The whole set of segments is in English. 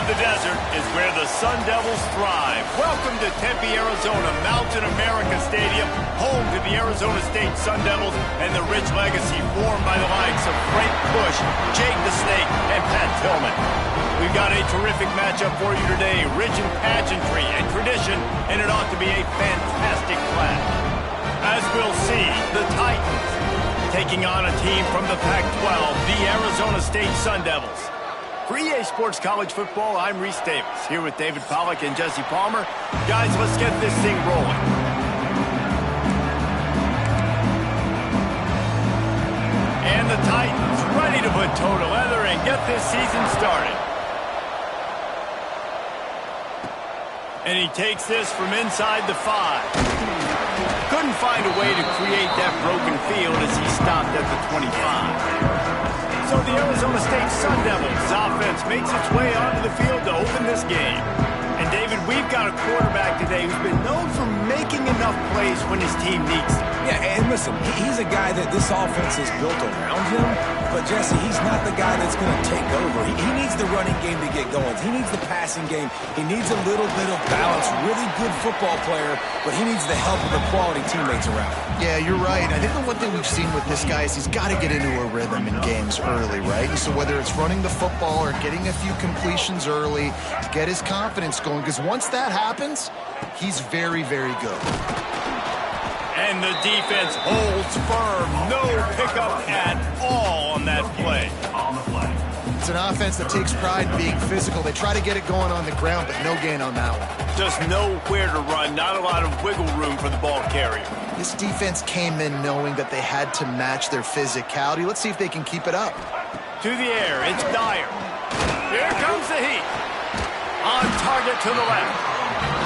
the desert is where the Sun Devils thrive. Welcome to Tempe, Arizona, Mountain America Stadium, home to the Arizona State Sun Devils and the rich legacy formed by the likes of Frank Bush, Jake the Snake, and Pat Tillman. We've got a terrific matchup for you today, rich in pageantry and tradition, and it ought to be a fantastic clash. As we'll see, the Titans taking on a team from the Pac-12, the Arizona State Sun Devils. For EA Sports College Football, I'm Reese Davis, here with David Pollack and Jesse Palmer. Guys, let's get this thing rolling. And the Titans ready to put toe to leather and get this season started. And he takes this from inside the 5. Couldn't find a way to create that broken field as he stopped at the 25. So the Arizona State Sun Devils offense makes its way onto the field to open this game. And David, we've got a quarterback today who's been known for making enough plays when his team needs it. Yeah, and listen, he's a guy that this offense is built around him. But, Jesse, he's not the guy that's going to take over. He needs the running game to get going. He needs the passing game. He needs a little bit of balance. Really good football player, but he needs the help of the quality teammates around him. Yeah, you're right. I think the one thing we've seen with this guy is he's got to get into a rhythm in games early, right? And so whether it's running the football or getting a few completions early to get his confidence going, because once that happens, he's very, very good. And the defense holds firm. No pickup at all on that play. It's an offense that takes pride in being physical. They try to get it going on the ground, but no gain on that one. Just nowhere to run. Not a lot of wiggle room for the ball carrier. This defense came in knowing that they had to match their physicality. Let's see if they can keep it up. To the air, it's Dyer. Here comes the heat. On target to the left.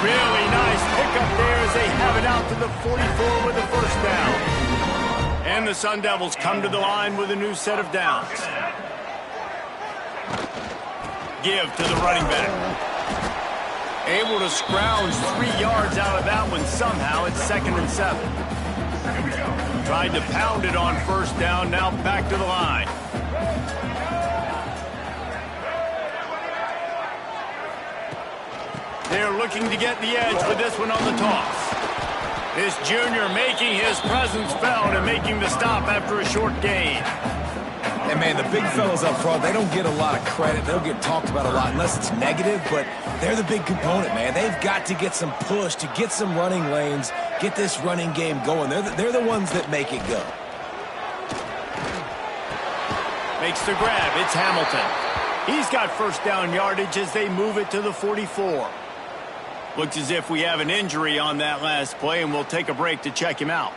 Really nice pickup there as they have it out to the 44 with the first down. And the Sun Devils come to the line with a new set of downs. Give to the running back. Able to scrounge 3 yards out of that one somehow. It's 2nd and 7. Tried to pound it on first down, now back to the line. They're looking to get the edge with this one on the toss. This junior making his presence felt and making the stop after a short gain. And, man, the big fellas up front, they don't get a lot of credit. They don't get talked about a lot unless it's negative, but they're the big component, man. They've got to get some push, to get some running lanes, get this running game going. They're the ones that make it go. Makes the grab. It's Hamilton. He's got first down yardage as they move it to the 44. Looks as if we have an injury on that last play, and we'll take a break to check him out.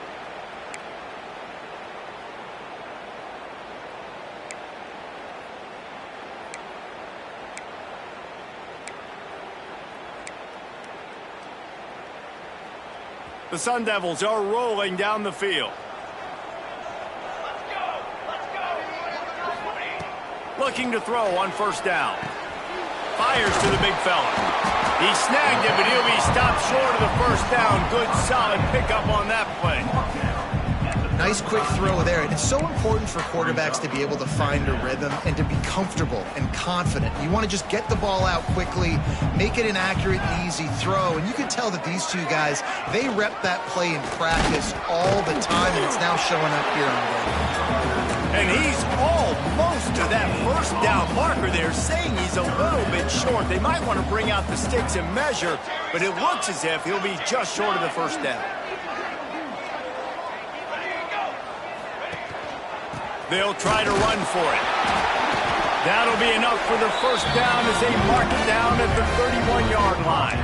The Sun Devils are rolling down the field. Looking to throw on first down. Fires to the big fella. He snagged it, but he'll be stopped short of the first down. Good, solid pickup on that play. Nice quick throw there. And it's so important for quarterbacks to be able to find a rhythm and to be comfortable and confident. You want to just get the ball out quickly, make it an accurate and easy throw. And you can tell that these two guys, they rep that play in practice all the time, and it's now showing up here on game. And he's almost to that first down marker there, saying he's a little bit short. They might want to bring out the sticks and measure, but it looks as if he'll be just short of the first down. They'll try to run for it. That'll be enough for the first down as they mark it down at the 31-yard line.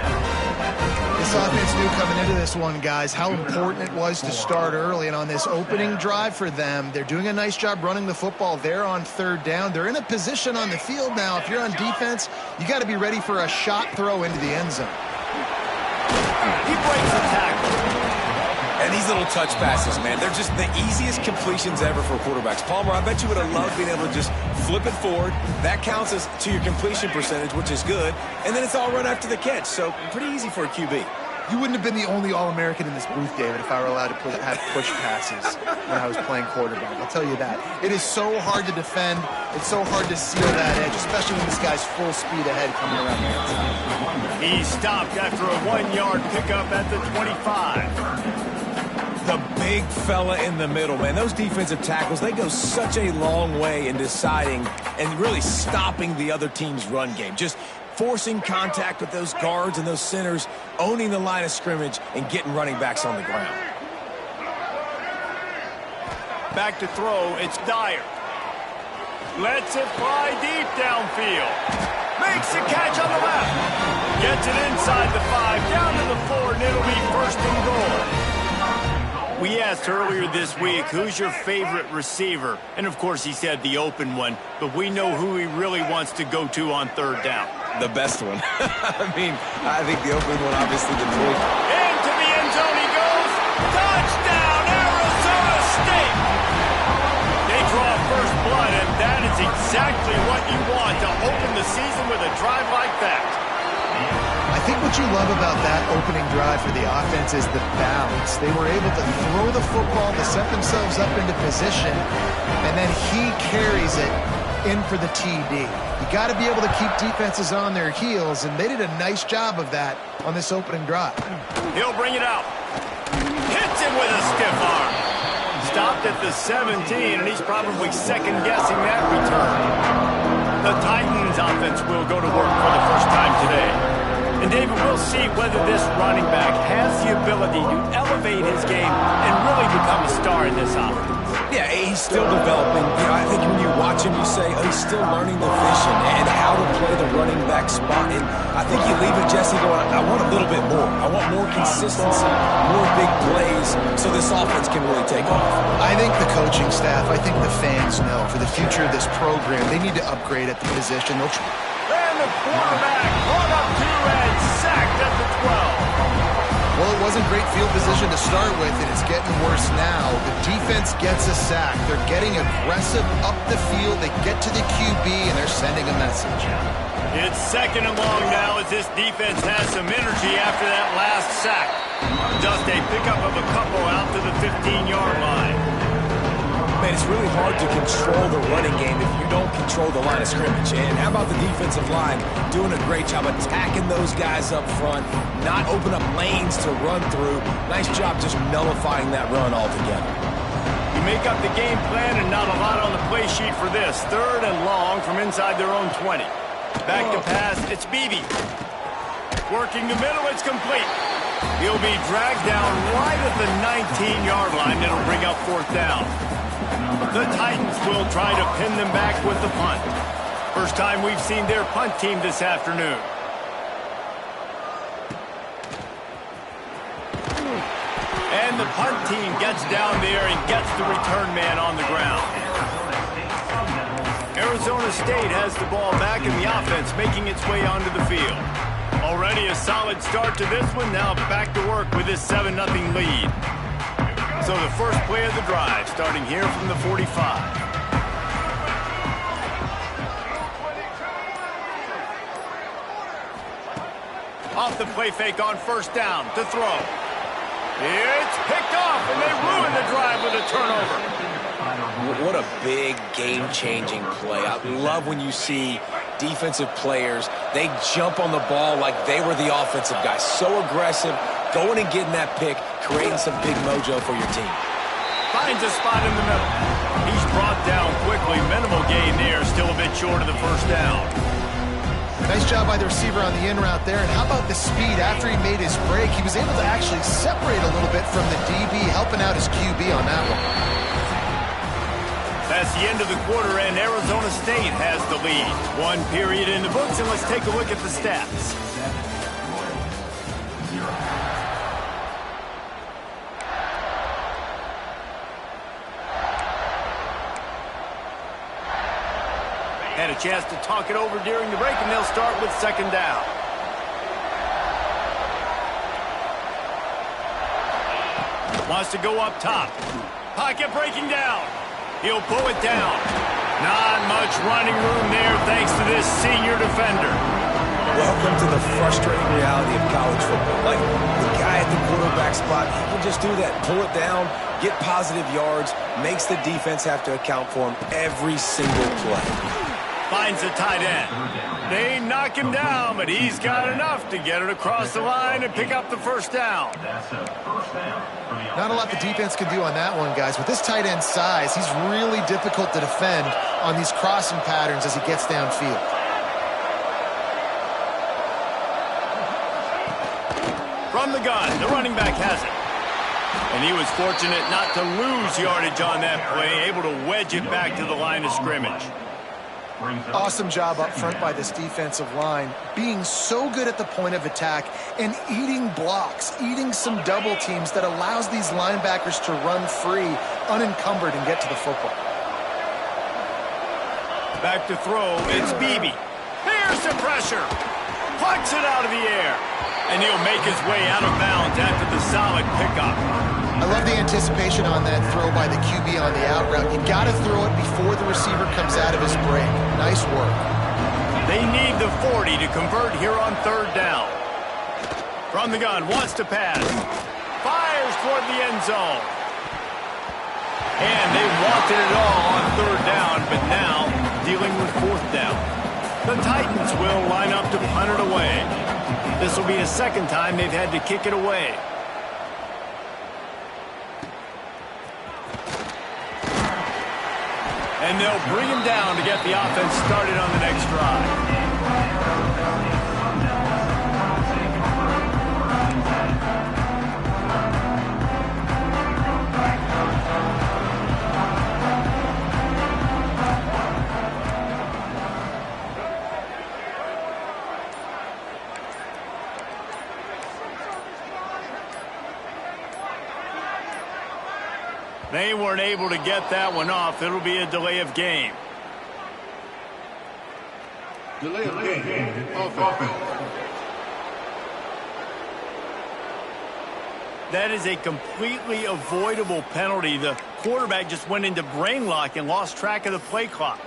This offense knew coming into this one, guys, how important it was to start early. And on this opening drive for them, they're doing a nice job running the football. They're on third down. They're in a position on the field now. If you're on defense, you got to be ready for a shot throw into the end zone. He breaks the tackle. And these little touch passes, man, they're just the easiest completions ever for quarterbacks. Palmer, I bet you would have loved being able to just flip it forward. That counts as to your completion percentage, which is good. And then it's all run after the catch, so pretty easy for a QB. You wouldn't have been the only All-American in this booth, David, if I were allowed to have push passes when I was playing quarterback. I'll tell you that. It is so hard to defend. It's so hard to seal that edge, especially when this guy's full speed ahead coming around the outside. He stopped after a 1-yard pickup at the 25. The big fella in the middle, man. Those defensive tackles, they go such a long way in deciding and really stopping the other team's run game. Just forcing contact with those guards and those centers, owning the line of scrimmage, and getting running backs on the ground. Back to throw, it's Dyer. Lets it fly deep downfield. Makes the catch on the left. Gets it inside the 5, down to the 4, and it'll be first and goal. We asked earlier this week, who's your favorite receiver? And, of course, he said the open one, but we know who he really wants to go to on third down. The best one. I mean, I think the open one, obviously, the choice. Into the end zone he goes. Touchdown, Arizona State! They draw first blood, and that is exactly what you want to open the season with a drive like that. I think what you love about that opening drive for the offense is the balance. They were able to throw the football to set themselves up into position, and then he carries it in for the TD. You got to be able to keep defenses on their heels, and they did a nice job of that on this opening drive. He'll bring it out. Hits him with a stiff arm. Stopped at the 17, and he's probably second-guessing that return. The Titans offense will go to work for the first time today. And, David, we'll see whether this running back has the ability to elevate his game and really become a star in this offense. Yeah, he's still developing. You know, I think when you watch him, you say, oh, he's still learning the vision and how to play the running back spot. And I think you leave it, Jesse, going, I want a little bit more. I want more consistency, more big plays, so this offense can really take off. I think the coaching staff, I think the fans know for the future of this program, they need to upgrade at the position. They'll try. And the quarterback brought up 2 and sacked at the 12. Well, it wasn't great field position to start with, and it's getting worse now. The defense gets a sack. They're getting aggressive up the field. They get to the QB, and they're sending a message. It's second and long now as this defense has some energy after that last sack. Just a pickup of a couple out to the 15-yard line. Man, it's really hard to control the running game if you don't control the line of scrimmage. And how about the defensive line doing a great job attacking those guys up front, not open up lanes to run through. Nice job just nullifying that run altogether. You make up the game plan and not a lot on the play sheet for this. Third and long from inside their own 20. Back to pass, it's Beebe. Working the middle, it's complete. He'll be dragged down right at the 19-yard line. It'll bring up fourth down. The Titans will try to pin them back with the punt. First time we've seen their punt team this afternoon. And the punt team gets down there and gets the return man on the ground. Arizona State has the ball back in the offense, making its way onto the field. Already a solid start to this one. Now back to work with this 7-0 lead. So the first play of the drive, starting here from the 45. Off the play fake on first down to throw. It's picked off, and they ruin the drive with a turnover. What a big game-changing play. I love when you see defensive players, they jump on the ball like they were the offensive guys. So aggressive, going and getting that pick, creating some big mojo for your team. Finds a spot in the middle. He's brought down quickly. Minimal gain there, still a bit short of the first down. Nice job by the receiver on the in route there. And how about the speed after he made his break? He was able to actually separate a little bit from the DB, helping out his QB on that one. That's the end of the quarter, and Arizona State has the lead. 1 period in the books, and let's take a look at the stats. Had a chance to talk it over during the break, and they'll start with second down. Wants to go up top. Pocket breaking down. He'll pull it down. Not much running room there thanks to this senior defender. Welcome to the frustrating reality of college football. Like, the guy at the quarterback spot, he can just do that. Pull it down, get positive yards, makes the defense have to account for him every single play. Finds the tight end. They knock him down, but he's got enough to get it across the line and pick up the first down. Not a lot the defense can do on that one, guys. With this tight end size, he's really difficult to defend on these crossing patterns as he gets downfield. From the gun, the running back has it. And he was fortunate not to lose yardage on that play, able to wedge it back to the line of scrimmage. Awesome job up front by this defensive line, being so good at the point of attack and eating blocks, eating some double teams that allows these linebackers to run free, unencumbered, and get to the football. Back to throw, it's Beebe. Here's some pressure. Plucks it out of the air. And he'll make his way out of bounds after the solid pickup. I love the anticipation on that throw by the QB on the out route. You got to throw it before the receiver comes out of his break. Nice work. They need the 40 to convert here on third down. From the gun, wants to pass. Fires toward the end zone. And they wanted it all on third down, but now dealing with fourth down. The Titans will line up to punt it away. This will be the second time they've had to kick it away. And they'll bring him down to get the offense started on the next drive. They weren't able to get that one off. It'll be a delay of game. Delay of game. Offense. That is a completely avoidable penalty. The quarterback just went into brain lock and lost track of the play clock.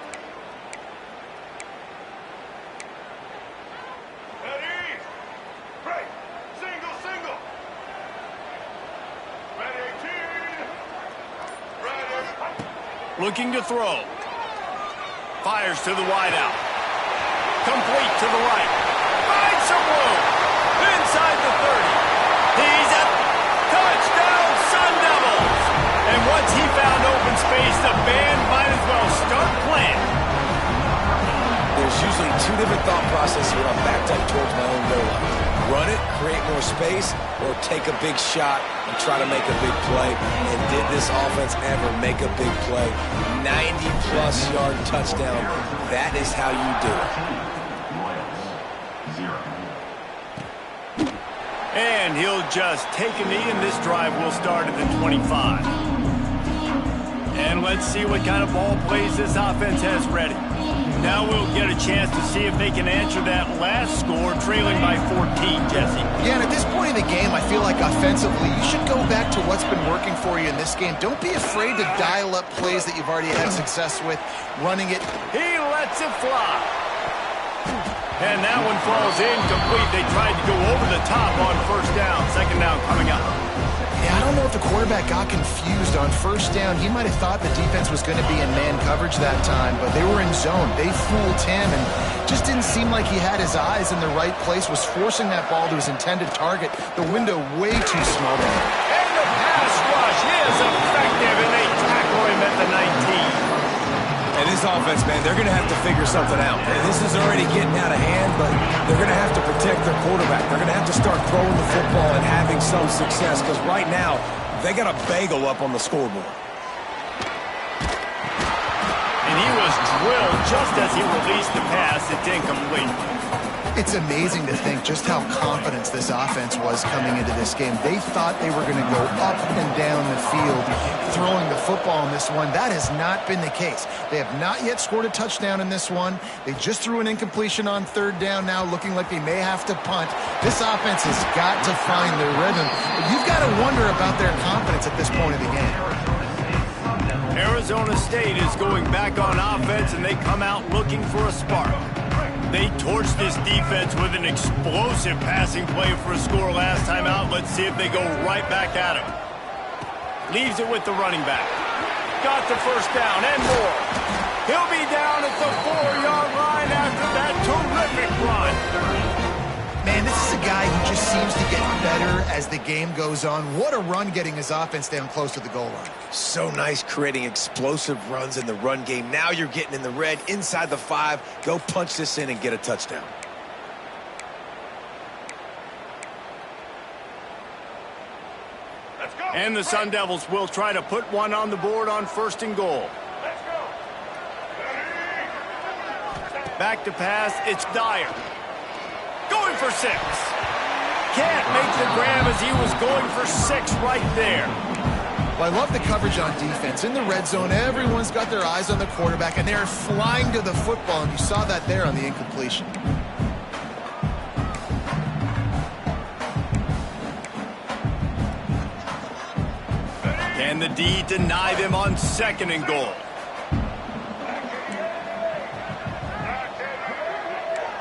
Looking to throw. Fires to the wideout. Complete to the right. Finds some room. Inside the 30. He's at touchdown, Sun Devils. And once he found open space, the band might as well start playing. There's usually two different thought processes when I'm backed up towards my own goal line. Run it, create more space, or take a big shot and try to make a big play. And did this offense ever make a big play? 90-plus yard touchdown. That is how you do it. And he'll just take a knee, and this drive will start at the 25. And let's see what kind of ball plays this offense has ready. Now we'll get a chance to see if they can answer that last score, trailing by 14, Jesse. Yeah, and at this point in the game, I feel like offensively, you should go back to what's been working for you in this game. Don't be afraid to dial up plays that you've already had success with, running it. He lets it fly. And that one falls incomplete. They tried to go over the top on first down. Second down coming up. Yeah, I don't know if the quarterback got confused on first down. He might have thought the defense was going to be in man coverage that time, but they were in zone. They fooled him and just didn't seem like he had his eyes in the right place, was forcing that ball to his intended target. The window way too small to him. And the pass rush is effective, and they tackle him at the 19. And this offense, man, they're going to have to figure something out. And this is already getting out of hand, but they're going to have to protect their quarterback. They're going to have to start throwing the football and having some success, because right now, they got a bagel up on the scoreboard. And he was drilled just as he released the pass. It's incomplete. It's amazing to think just how confident this offense was coming into this game. They thought they were going to go up and down the field throwing the football in this one. That has not been the case. They have not yet scored a touchdown in this one. They just threw an incompletion on third down now, looking like they may have to punt. This offense has got to find their rhythm. But you've got to wonder about their confidence at this point of the game. Arizona State is going back on offense, and they come out looking for a spark. They torched this defense with an explosive passing play for a score last time out. Let's see if they go right back at him. Leaves it with the running back. Got the first down and more. He'll be down at the 4-yard line after that terrific run. Man, this is a guy who just seems to get better as the game goes on. What a run getting his offense down close to the goal line. So nice creating explosive runs in the run game. Now you're getting in the red inside the 5. Go punch this in and get a touchdown. Let's go. And the Sun Devils will try to put one on the board on 1st and goal. Let's go. Back to pass, it's Dyer. Going for 6. Can't make the grab as he was going for 6 right there. Well, I love the coverage on defense. In the red zone, everyone's got their eyes on the quarterback, and they're flying to the football, and you saw that there on the incompletion. Can the D deny them on 2nd and goal?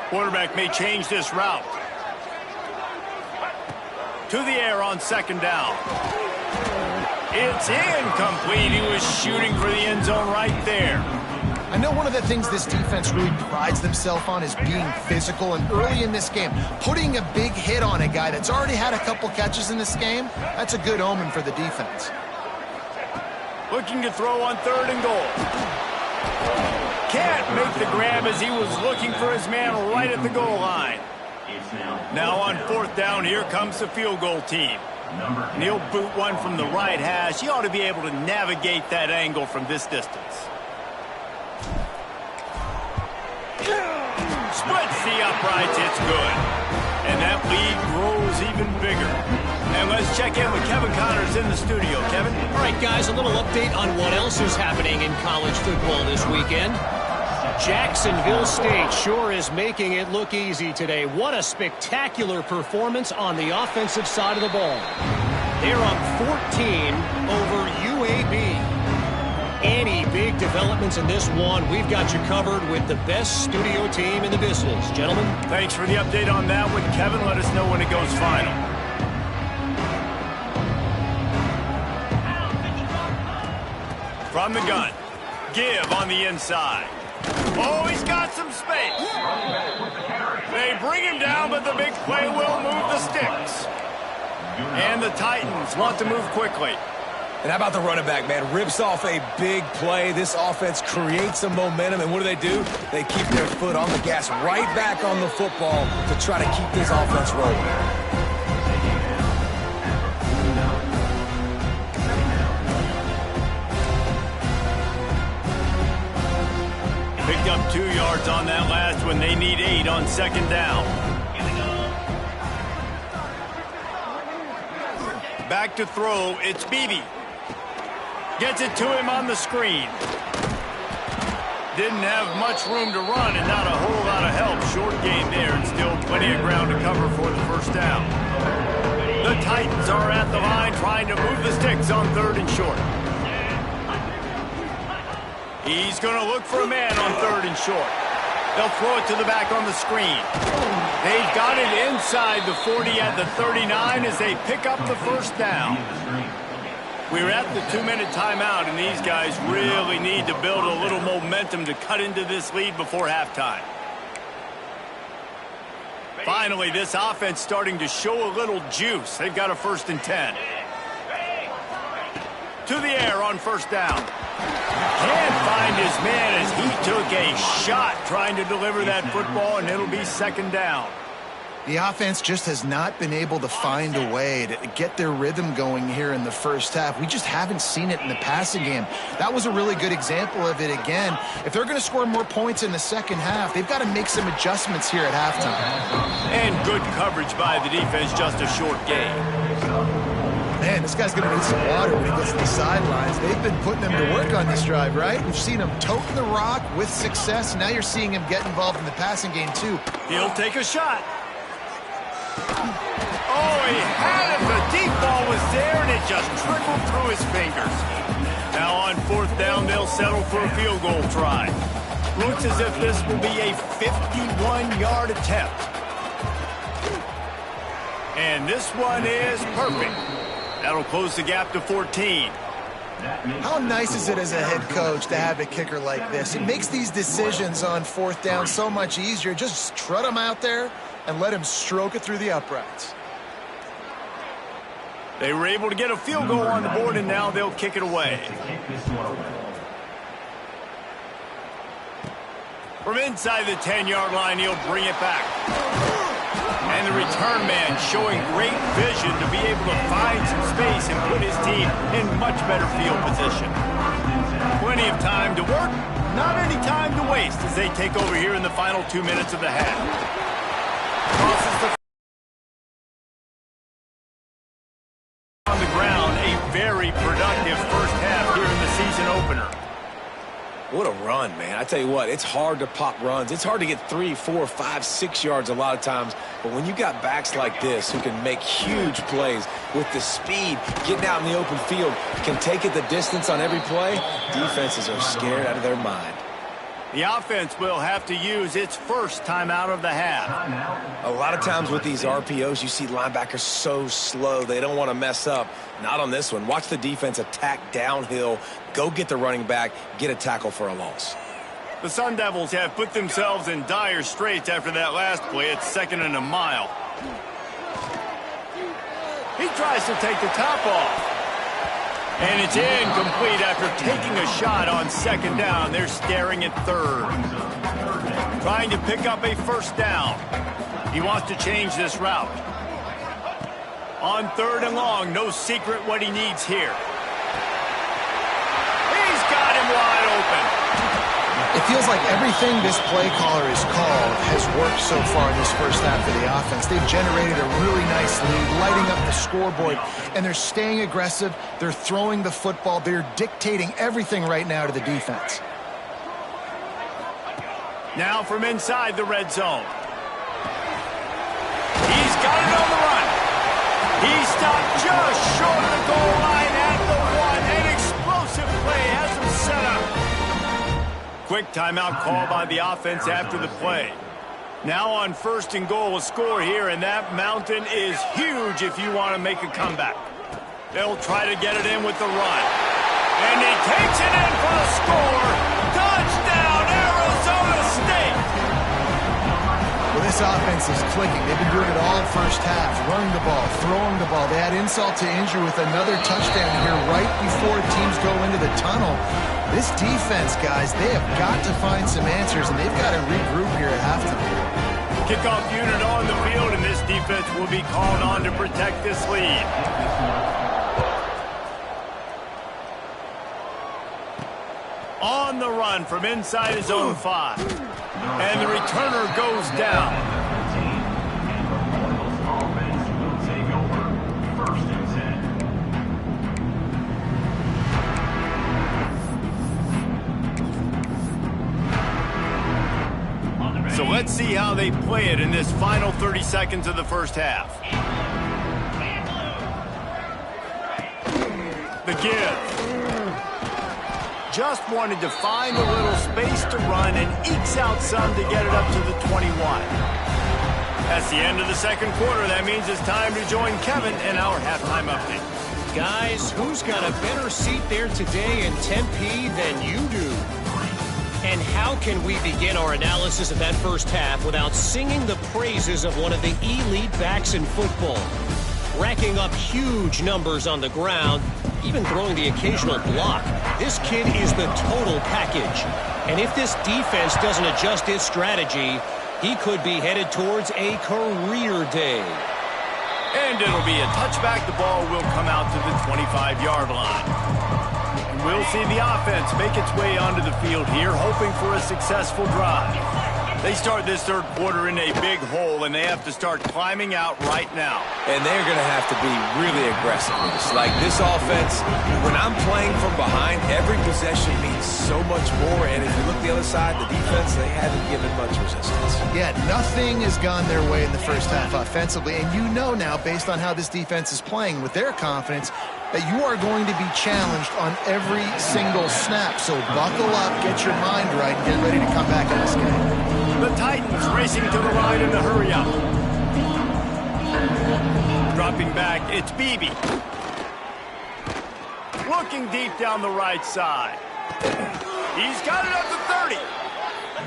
Quarterback may change this route. To the air on 2nd down. It's incomplete. He was shooting for the end zone right there. I know one of the things this defense really prides themselves on is being physical, and early in this game, putting a big hit on a guy that's already had a couple catches in this game, that's a good omen for the defense. Looking to throw on 3rd and goal. Can't make the grab as he was looking for his man right at the goal line. Now on 4th down, here comes the field goal team. And he'll boot one from the right hash. He ought to be able to navigate that angle from this distance. Splits the uprights, it's good. And that lead grows even bigger. And let's check in with Kevin Connors in the studio. Kevin? All right, guys, a little update on what else is happening in college football this weekend. Jacksonville State sure is making it look easy today. What a spectacular performance on the offensive side of the ball. They're up 14 over UAB. Any big developments in this one, we've got you covered with the best studio team in the business. Gentlemen? Thanks for the update on that one, Kevin. Let us know when it goes final. From the gun. Give on the inside. Oh, he's got some space. They bring him down, but the big play will move the sticks. And the Titans want to move quickly. And how about the running back, man? Rips off a big play. This offense creates some momentum, and what do? They keep their foot on the gas right back on the football to try to keep this offense rolling. Picked up 2 yards on that last one. They need 8 on 2nd down. Back to throw. It's Beebe. Gets it to him on the screen. Didn't have much room to run and not a whole lot of help. Short game there and still plenty of ground to cover for the 1st down. The Titans are at the line trying to move the sticks on 3rd and short. He's going to look for a man on 3rd and short. They'll throw it to the back on the screen. They've got it inside the 40 at the 39 as they pick up the 1st down. We're at the 2-minute timeout, and these guys really need to build a little momentum to cut into this lead before halftime. Finally, this offense starting to show a little juice. They've got a 1st and 10. To the air on 1st down. Can't find his man as he took a shot trying to deliver that football, and it'll be 2nd down. The offense just has not been able to find a way to get their rhythm going here in the 1st half. We just haven't seen it in the passing game. That was a really good example of it again. If they're going to score more points in the 2nd half, they've got to make some adjustments here at halftime. And good coverage by the defense, just a short gain. Man, this guy's going to need some water when he gets to the sidelines. They've been putting him to work on this drive, right? We've seen him toting the rock with success. Now you're seeing him get involved in the passing game, too. He'll take a shot. Oh, he had it. The deep ball was there, and it just trickled through his fingers. Now on 4th down, they'll settle for a field goal try. Looks as if this will be a 51-yard attempt. And this one is perfect. That'll close the gap to 14. How nice is it as a head coach to have a kicker like this? It makes these decisions on fourth down so much easier. Just strut him out there and let him stroke it through the uprights. They were able to get a field goal on the board, and now they'll kick it away. From inside the 10-yard line, he'll bring it back. And the return man showing great vision to be able to find some space and put his team in much better field position. Plenty of time to work, not any time to waste as they take over here in the final 2 minutes of the half. Crosses the on the ground, a very productive first half here in the season opener. What a run, man. I tell you what, it's hard to pop runs. It's hard to get 3, 4, 5, 6 yards a lot of times. But when you got backs like this who can make huge plays with the speed, getting out in the open field, can take it the distance on every play, defenses are scared out of their mind. The offense will have to use its first timeout of the half. A lot of times with these RPOs, you see linebackers so slow. They don't want to mess up. Not on this one. Watch the defense attack downhill, go get the running back, get a tackle for a loss. The Sun Devils have put themselves in dire straits after that last play. It's 2nd and a mile. He tries to take the top off. And it's incomplete after taking a shot on 2nd down. They're staring at 3rd. Trying to pick up a first down. He wants to change this route. On 3rd and long, no secret what he needs here. He's got him wide open. It feels like everything this play caller has called has worked so far in this first half of the offense. They've generated a really nice lead, lighting up the scoreboard, and they're staying aggressive. They're throwing the football. They're dictating everything right now to the defense. Now from inside the red zone. He's got it on the run. He stopped just short of the goal line at the 1. An explosive play has him set up. Quick timeout call by the offense after the play. Now on 1st and goal, a score here, and that mountain is huge if you want to make a comeback. They'll try to get it in with the run. And he takes it in for a score. Touchdown, Arizona State! Well, this offense is clicking. They've been doing it all first half, running the ball, throwing the ball. They add insult to injury with another touchdown here right before teams go into the tunnel. This defense, guys, they have got to find some answers, and they've got to regroup here at halftime. Kickoff unit on the field, and this defense will be called on to protect this lead. On the run from inside his own 5. And the returner goes down. So let's see how they play it in this final 30 seconds of the first half. The give. Just wanted to find a little space to run and ekes out some to get it up to the 21. That's the end of the second quarter. That means it's time to join Kevin in our halftime update. Guys, who's got a better seat there today in Tempe than you do? And how can we begin our analysis of that first half without singing the praises of one of the elite backs in football? Racking up huge numbers on the ground, even throwing the occasional block. This kid is the total package. And if this defense doesn't adjust its strategy, he could be headed towards a career day. And it'll be a touchback. The ball will come out to the 25-yard line. We'll see the offense make its way onto the field here, hoping for a successful drive. They start this third quarter in a big hole, and they have to start climbing out right now. And they're going to have to be really aggressive with this. Like this offense, when I'm playing from behind, every possession means so much more. And if you look the other side, the defense, they haven't given much resistance. Yeah, nothing has gone their way in the first half offensively. And you know now, based on how this defense is playing with their confidence, that you are going to be challenged on every single snap. So buckle up, get your mind right, and get ready to come back in this game. The Titans racing to the line in the hurry up. Dropping back, it's Beebe. Looking deep down the right side. He's got it up to 30.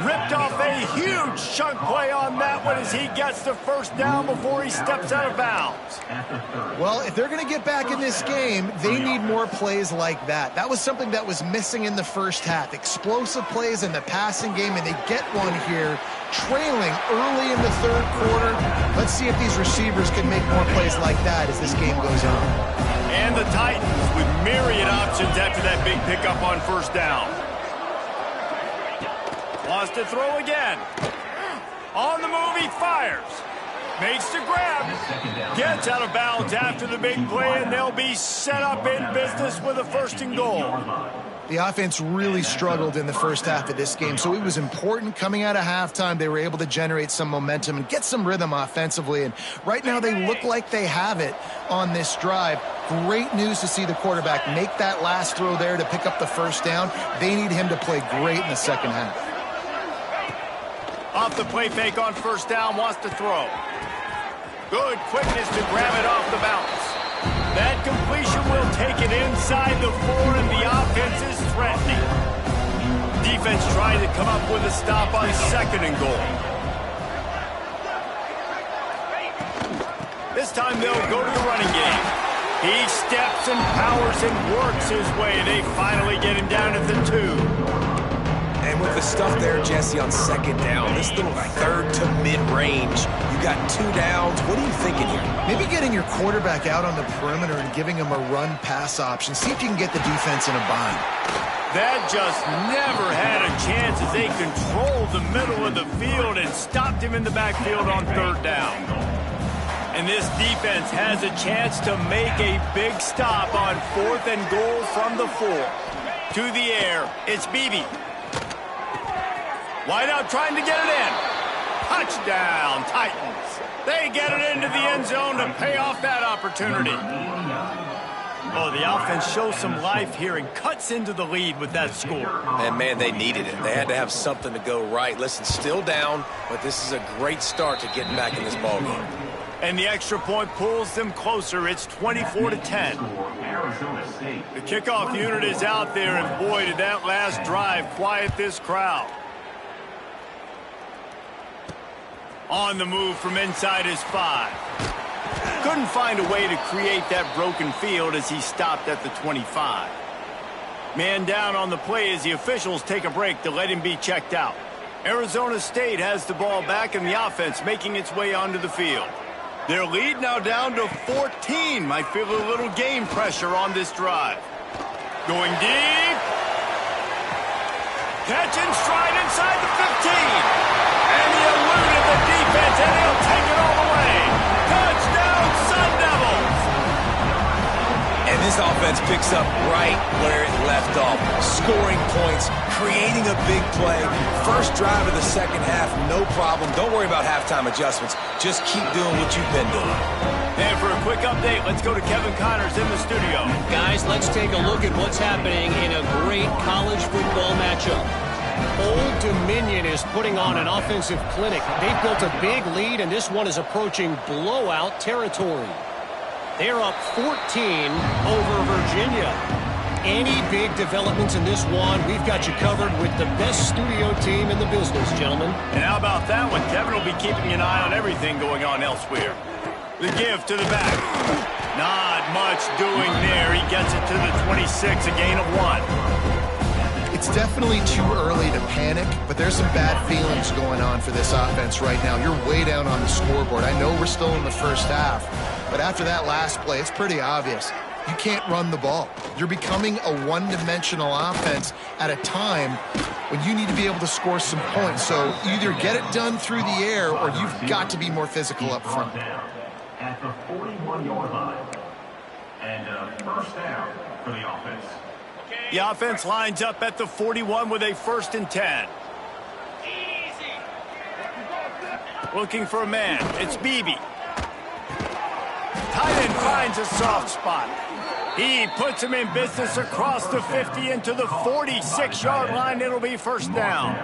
Ripped off a huge chunk play on that one as he gets the first down before he steps out of bounds. Well, if they're going to get back in this game, they need more plays like that. That was something that was missing in the first half. Explosive plays in the passing game, and they get one here, trailing early in the third quarter. Let's see if these receivers can make more plays like that as this game goes on. And the Titans with myriad options after that big pickup on first down. Wants to throw again. On the move, he fires. Makes the grab. Gets out of bounds after the big play, and they'll be set up in business with a 1st and goal. The offense really struggled in the first half of this game, so it was important coming out of halftime. They were able to generate some momentum and get some rhythm offensively, and right now they look like they have it on this drive. Great news to see the quarterback make that last throw there to pick up the first down. They need him to play great in the second half. Off the play fake on first down, wants to throw. Good quickness to grab it off the bounce. That completion will take it inside the 4, and the offense is threatening. Defense trying to come up with a stop on 2nd and goal. This time they'll go to the running game. He steps and powers and works his way. They finally get him down at the 2. And with the stuff there, Jesse, on 2nd down, this little 3rd to mid-range, you got 2 downs. What are you thinking here? Maybe getting your quarterback out on the perimeter and giving him a run-pass option. See if you can get the defense in a bind. That just never had a chance as they controlled the middle of the field and stopped him in the backfield on 3rd down. And this defense has a chance to make a big stop on 4th and goal from the 4. To the air, it's Beebe. Wide out trying to get it in. Touchdown, Titans. They get it into the end zone to pay off that opportunity. Oh, the offense shows some life here and cuts into the lead with that score. And, man, they needed it. They had to have something to go right. Listen, still down, but this is a great start to getting back in this ballgame. And the extra point pulls them closer. It's 24-10. The kickoff unit is out there, and boy, did that last drive quiet this crowd. On the move from inside his 5. Couldn't find a way to create that broken field as he stopped at the 25. Man down on the play as the officials take a break to let him be checked out. Arizona State has the ball back and the offense making its way onto the field. Their lead now down to 14. Might feel a little game pressure on this drive. Going deep. Catch and stride inside the 15. And he eluded the defense, and he'll take it all the way. Touchdown, Sun Devils! And this offense picks up right where it left off. Scoring points, creating a big play. First drive of the second half, no problem. Don't worry about halftime adjustments. Just keep doing what you've been doing. And for a quick update, let's go to Kevin Connors in the studio. Guys, let's take a look at what's happening in a great college football matchup. Old Dominion is putting on an offensive clinic. They've built a big lead, and this one is approaching blowout territory. They're up 14 over Virginia. Any big developments in this one, we've got you covered with the best studio team in the business, gentlemen. And how about that one? Kevin will be keeping an eye on everything going on elsewhere. The give to the back. Not much doing there. He gets it to the 26, a gain of 1. It's definitely too early to panic, but there's some bad feelings going on for this offense right now. You're way down on the scoreboard. I know we're still in the first half, but after that last play, it's pretty obvious. You can't run the ball. You're becoming a one-dimensional offense at a time when you need to be able to score some points. So either get it done through the air or you've got to be more physical up front. At the 41-yard line. And first down for the offense. The offense lines up at the 41 with a 1st and 10. Looking for a man. It's Beebe. Tight end finds a soft spot. He puts him in business across the 50 into the 46-yard line. It'll be first down.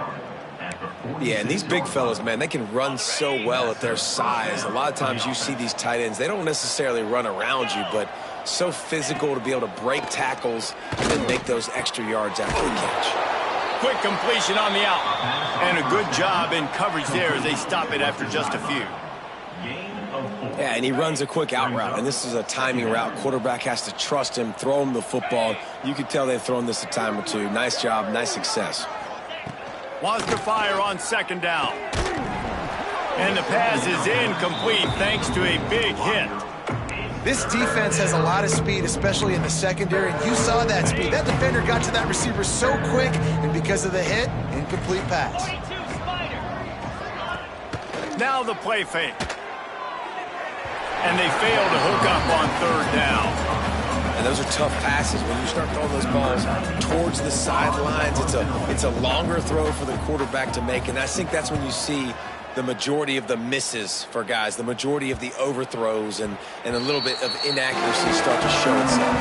Yeah, and these big fellas, man, they can run so well at their size. A lot of times you see these tight ends, they don't necessarily run around you, but so physical to be able to break tackles and then make those extra yards after the catch. Quick completion on the out. And a good job in coverage there as they stop it after just a few. Yeah, and he runs a quick out route, and this is a timing route. Quarterback has to trust him, throw him the football. You can tell they've thrown this a time or two. Nice job, nice success. Wants to fire on second down. And the pass is incomplete thanks to a big hit. This defense has a lot of speed, especially in the secondary, and you saw that speed. That defender got to that receiver so quick, and because of the hit, incomplete pass. Now the play fake. And they fail to hook up on third down. And those are tough passes. When you start throwing those balls towards the sidelines, it's a longer throw for the quarterback to make. And I think that's when you see the majority of the misses for guys, the majority of the overthrows and a little bit of inaccuracy start to show itself.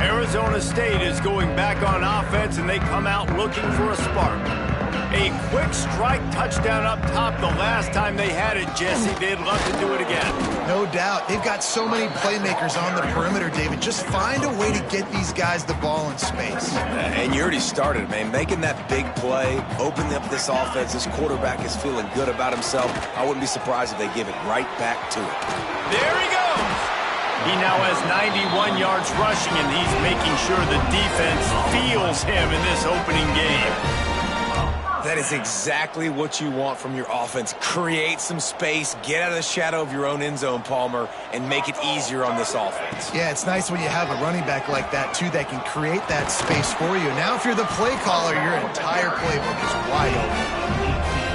Arizona State is going back on offense, and they come out looking for a spark. A quick strike touchdown up top the last time they had it, Jesse. They'd love to do it again. No doubt. They've got so many playmakers on the perimeter, David. Just find a way to get these guys the ball in space. And you already started, man. Making that big play, opening up this offense. This quarterback is feeling good about himself. I wouldn't be surprised if they give it right back to him. There he goes. He now has 91 yards rushing, and he's making sure the defense feels him in this opening game. That is exactly what you want from your offense. Create some space, get out of the shadow of your own end zone, Palmer, and make it easier on this offense. Yeah, it's nice when you have a running back like that, too, that can create that space for you. Now, if you're the play caller, your entire playbook is wide open.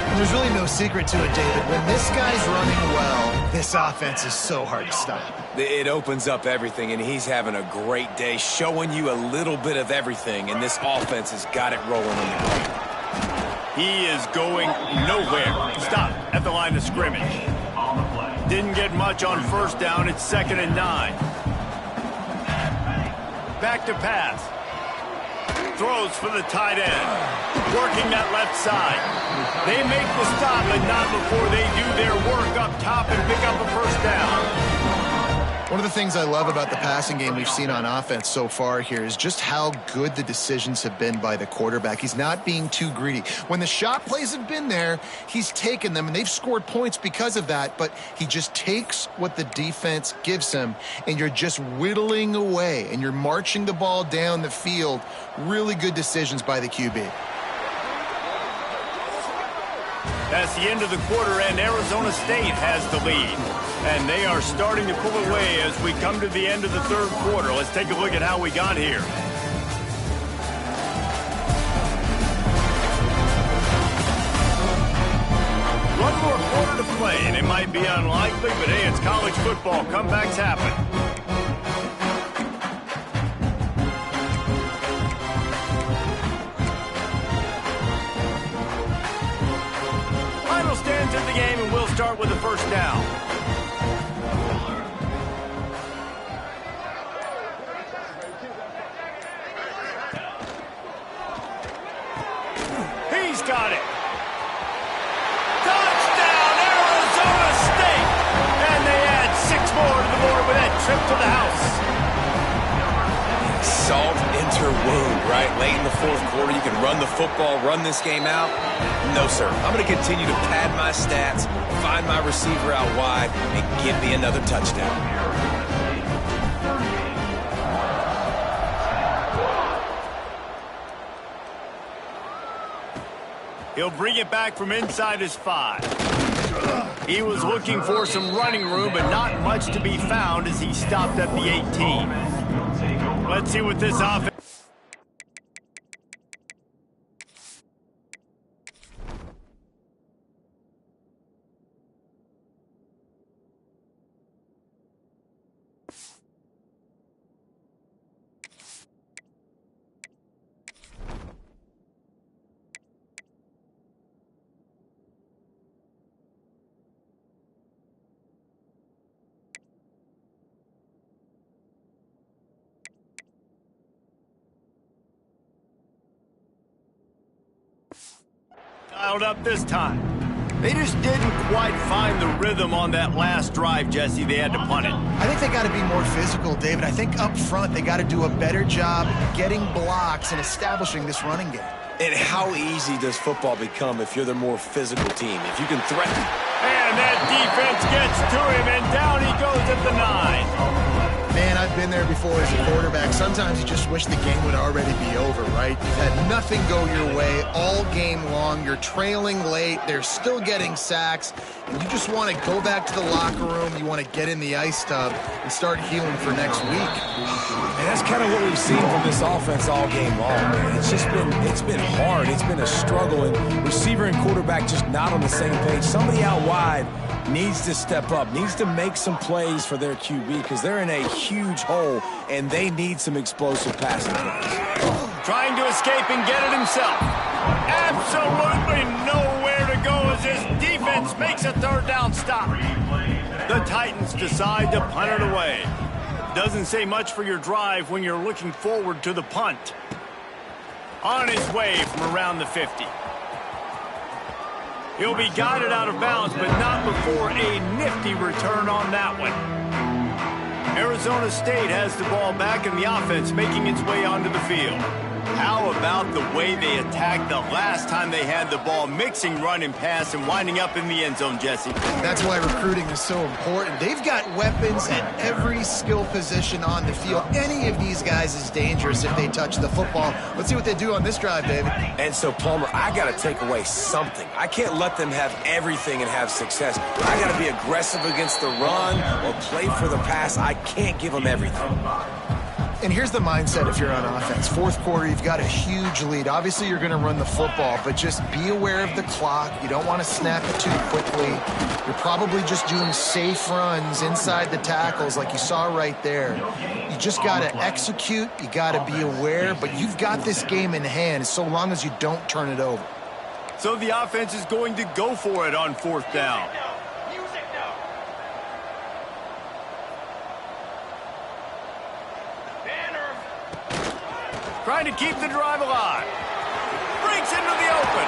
And there's really no secret to it, David. When this guy's running well, this offense is so hard to stop. It opens up everything, and he's having a great day, showing you a little bit of everything, and this offense has got it rolling on the ground. He is going nowhere. Stop at the line of scrimmage. Didn't get much on first down. It's 2nd and 9. Back to pass. Throws for the tight end. Working that left side. They make the stop, but not before they do their work up top and pick up a first down. One of the things I love about the passing game we've seen on offense so far here is just how good the decisions have been by the quarterback. He's not being too greedy. When the shot plays have been there, he's taken them, and they've scored points because of that, but he just takes what the defense gives him, and you're just whittling away, and you're marching the ball down the field. Really good decisions by the QB. That's the end of the quarter, and Arizona State has the lead. And they are starting to pull away as we come to the end of the third quarter. Let's take a look at how we got here. One more quarter to play, and it might be unlikely, but hey, it's college football. Comebacks happen. Final stands in the game, and we'll start with the first down. He's got it. Touchdown, Arizona State! And they add 6 more to the board with that trip to the house. Salt into wound, right? Late in the fourth quarter, you can run the football, run this game out. No, sir. I'm going to continue to pad my stats, find my receiver out wide, and give me another touchdown. He'll bring it back from inside his 5. He was looking for some running room, but not much to be found as he stopped at the 18. Let's see what this offense... dialed up this time. They just didn't quite find the rhythm on that last drive, Jesse. They had to punt it. I think they got to be more physical, David. I think up front they got to do a better job getting blocks and establishing this running game. And how easy does football become if you're the more physical team? If you can threaten. And that defense gets to him, and down he goes at the 9. Man, I've been there before as a quarterback. Sometimes you just wish the game would already be over, right? You've had nothing go your way all game long. You're trailing late. They're still getting sacks. And you just want to go back to the locker room. You want to get in the ice tub and start healing for next week. And that's kind of what we've seen from this offense all game long, man. It's been hard. It's been a struggle. And receiver and quarterback just not on the same page. Somebody out wide needs to step up, needs to make some plays for their QB because they're in a huge hole, and they need some explosive passing plays. Trying to escape and get it himself. Absolutely nowhere to go as this defense makes a third down stop. The Titans decide to punt it away. Doesn't say much for your drive when you're looking forward to the punt. On his way from around the 50. He'll be guided out of bounds, but not before a nifty return on that one. Arizona State has the ball back and the offense making its way onto the field. How about the way they attacked the last time they had the ball, mixing run and pass and winding up in the end zone, Jesse? That's why recruiting is so important. They've got weapons at every skill position on the field. Any of these guys is dangerous if they touch the football. Let's see what they do on this drive, David. And so, Palmer, I got to take away something. I can't let them have everything and have success. I got to be aggressive against the run or play for the pass. I can't give them everything. And here's the mindset if you're on offense. Fourth quarter, you've got a huge lead. Obviously, you're going to run the football, but just be aware of the clock. You don't want to snap it too quickly. You're probably just doing safe runs inside the tackles like you saw right there. You just got to execute. You got to be aware, but you've got this game in hand so long as you don't turn it over. So the offense is going to go for it on fourth down. Trying to keep the drive alive. Breaks into the open.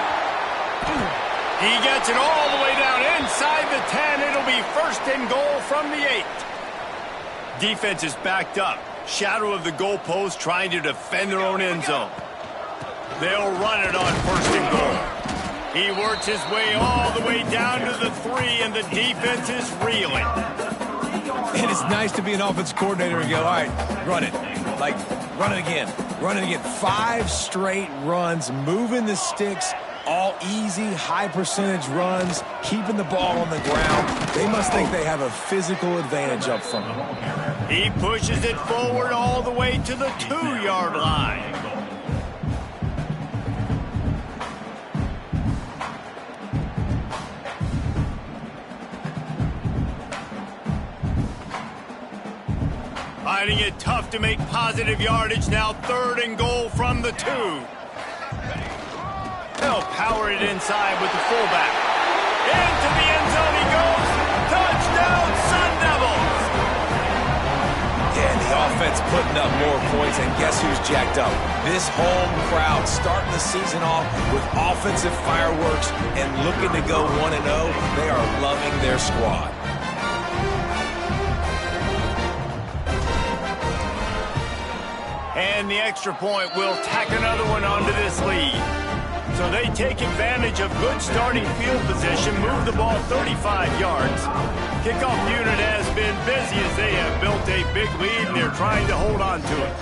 He gets it all the way down inside the 10. It'll be first and goal from the 8. Defense is backed up. Shadow of the goalpost trying to defend their own end zone. They'll run it on first and goal. He works his way all the way down to the 3, and the defense is reeling. And it's nice to be an offense coordinator and go, all right, run it. Like, run it again. Run it again. 5 straight runs, moving the sticks, all easy, high percentage runs, keeping the ball on the ground. They must think they have a physical advantage up front. He pushes it forward all the way to the 2-yard line. Finding it tough to make positive yardage now. Third and goal from the 2. They'll power it inside with the fullback. Into the end zone he goes. Touchdown, Sun Devils! Yeah, and the offense putting up more points, and guess who's jacked up? This home crowd starting the season off with offensive fireworks and looking to go 1-0. They are loving their squad. And the extra point will tack another one onto this lead. So they take advantage of good starting field position, move the ball 35 yards. Kickoff unit has been busy as they have built a big lead, and they're trying to hold on to it.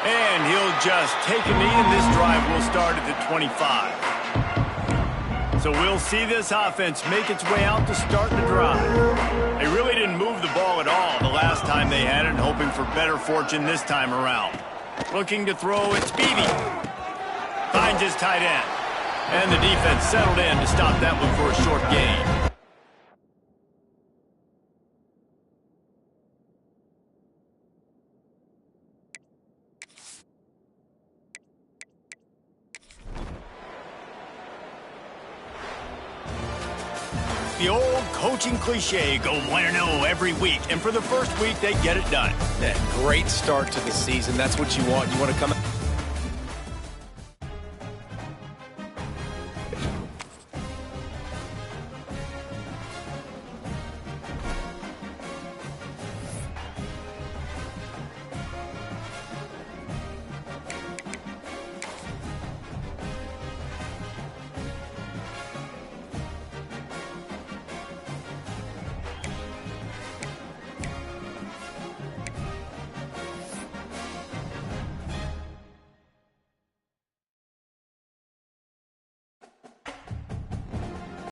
And he'll just take a knee, and this drive will start at the 25. So we'll see this offense make its way out to start the drive. They really didn't move the ball at all the last time they had it, hoping for better fortune this time around. Looking to throw, it's Beebe. Finds his tight end. And the defense settled in to stop that one for a short gain. the old coaching cliche, go 1-0 every week. And for the first week, they get it done. Yeah, great start to the season. That's what you want. You want to come